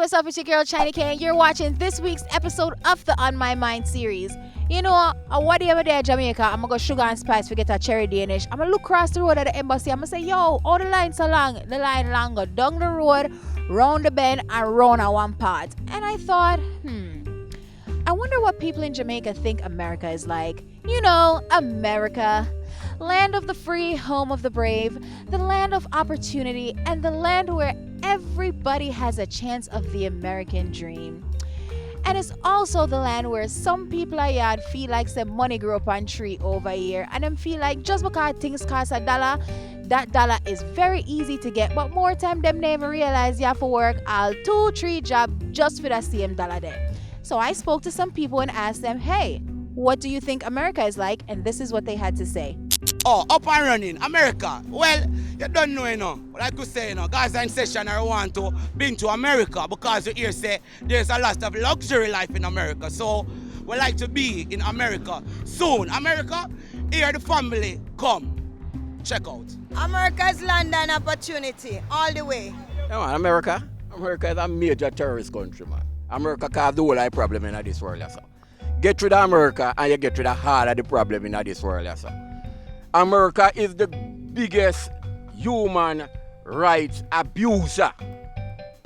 what's up? It's your girl, China K, and you're watching this week's episode of the On My Mind series. You know, what day I'm there Jamaica, I'm going to go sugar and spice to get a cherry Danish. I'm going to look across the road at the embassy. I'm going to say, yo, all the lines so long. The line longer down the road, round the bend, and round at one part. And I thought, I wonder what people in Jamaica think America is like. You know, America. Land of the free, home of the brave, the land of opportunity, and the land where everybody has a chance of the American dream. And it's also the land where some people are yard feel like some money grow up on tree over here, and them feel like just because things cost $1, that dollar is very easy to get, but more time them never realize you have to work all 2-3 jobs just for that same dollar there. So I spoke to some people and asked them, hey, what do you think America is like? And this is what they had to say. Oh, up and running, America. Well, you don't know, But I could say, guys are in session I want to been to America because you hear say there's a lot of luxury life in America. So we like to be in America soon. America, here the family come. Check out. America's land and opportunity, all the way. Yeah, man, America is a major terrorist country, man. America cause the whole problem in this world, so. Get rid of America and you get rid of half of the problem in this world, so. America is the biggest human rights abuser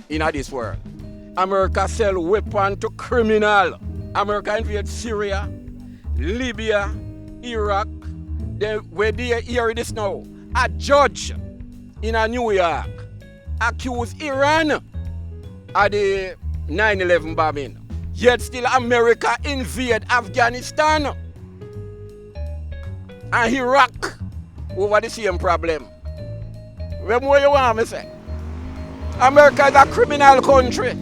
in this world. America sell weapons to criminals. America invade Syria, Libya, Iraq. Where they hear this now, a judge in New York accused Iran of the 9/11 bombing. Yet still America invade Afghanistan and Iraq over the same problem. What more you want me to say? America is a criminal country.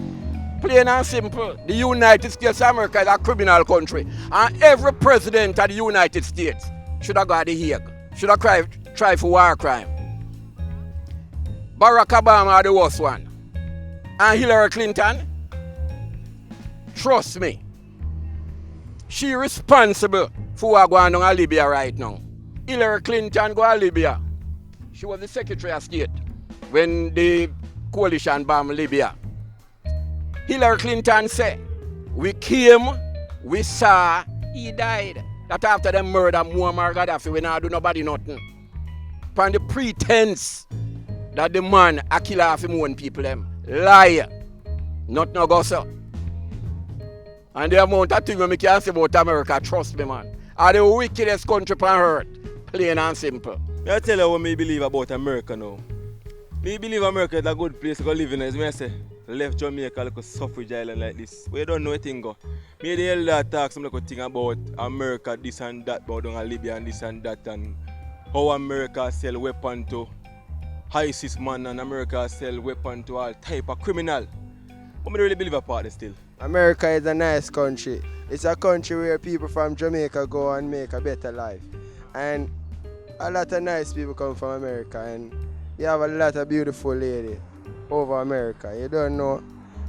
Plain and simple. The United States of America is a criminal country. And every president of the United States should have got the Hague. Should have tried for war crime. Barack Obama is the worst one. And Hillary Clinton, trust me, she responsible for what going on in Libya right now. Hillary Clinton go to Libya. She was the Secretary of State when the coalition bombed Libya. Hillary Clinton said, we came, we saw, he died. That after them murder Muammar Gaddafi, we not do nobody nothing. Upon the pretense that the man a killer of him own people them. Lie. Not no go so. And the amount of things we can say about America, trust me, man, are the wickedest country on earth. Plain and simple. I tell you what me believe about America now. Me believe America is a good place to go live in. As me say, left Jamaica like a suffrage island like this. We don't know anything go. Me the elder talk some like a thing about America, this and that, about down Libya and this and that, and how America sell weapon to ISIS man and America sell weapon to all type of criminal. But me really believe about it still. America is a nice country. It's a country where people from Jamaica go and make a better life. And a lot of nice people come from America, and you have a lot of beautiful ladies over America. You don't know,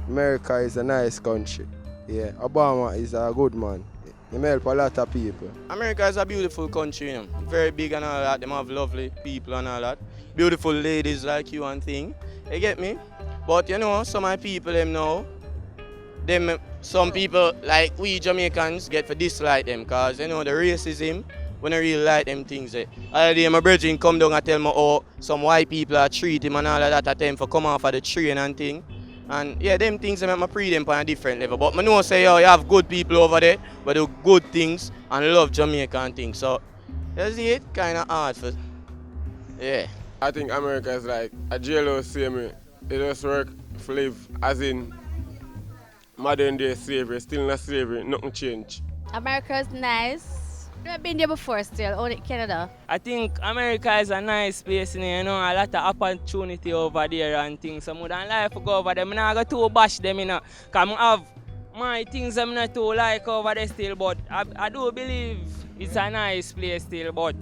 America is a nice country. Yeah, Obama is a good man. He help a lot of people. America is a beautiful country, very big and all that. They have lovely people and all that. Beautiful ladies like you and thing. You get me? But some of my people them know, some people like we Jamaicans get for dislike them because the racism, when I really like them things. All day my brethren come down and tell me how some white people are treat him and all of that at them for come off of the train and thing. And yeah, them things make me pre them on a different level. But I know say you have good people over there, but do good things and love Jamaica and things. So you see it kinda hard for I think America is like a jailhouse same. It just work for live as in modern day slavery, still not slavery, nothing change. America is nice. I've been there before still, only Canada. I think America is a nice place, a lot of opportunity over there and things. So I would like to go over there. I'm not going to bash them, because I have my things I'm not too like over there still, but I do believe it's a nice place still, but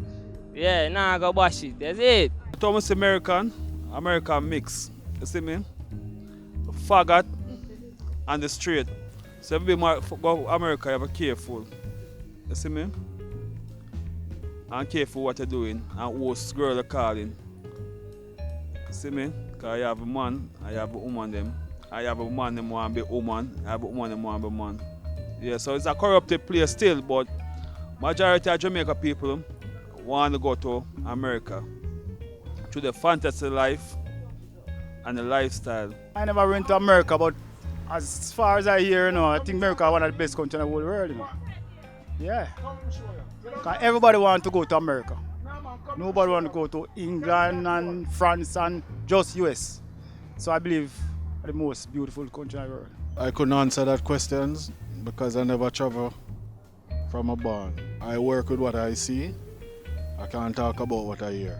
yeah, now I go bash it. That's it. Thomas American mix. You see me? Faggot and the straight. So if you go America, you have to be careful. You see me? And careful what you're doing and whose girl you're calling. See me? Because I have a man, I have a woman them. I have a man them want to be woman. I have a woman them want to be man. Yeah, so it's a corrupted place still, but majority of Jamaica people want to go to America to the fantasy life and the lifestyle. I never went to America, but as far as I hear, I think America is one of the best countries in the whole world, Yeah. 'Cause everybody wants to go to America. Nobody wants to go to England and France and just US. So I believe the most beautiful country in the world. I couldn't answer that question because I never travel from a barn. I work with what I see. I can't talk about what I hear.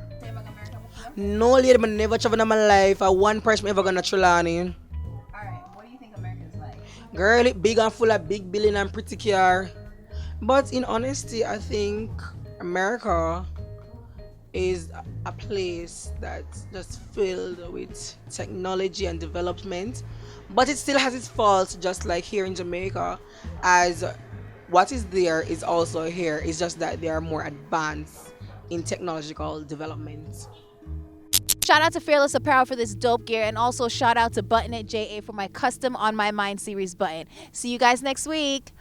No lady, I never travel in my life. I one person ever gonna Trelawney. Alright, what do you think America's like? Girl, it big and full of big building and pretty car. But in honesty, I think America is a place that's just filled with technology and development. But it still has its faults, just like here in Jamaica, as what is there is also here. It's just that they are more advanced in technological development. Shout out to Fearless Apparel for this dope gear, and also shout out to Button It JA for my custom On My Mind series button. See you guys next week.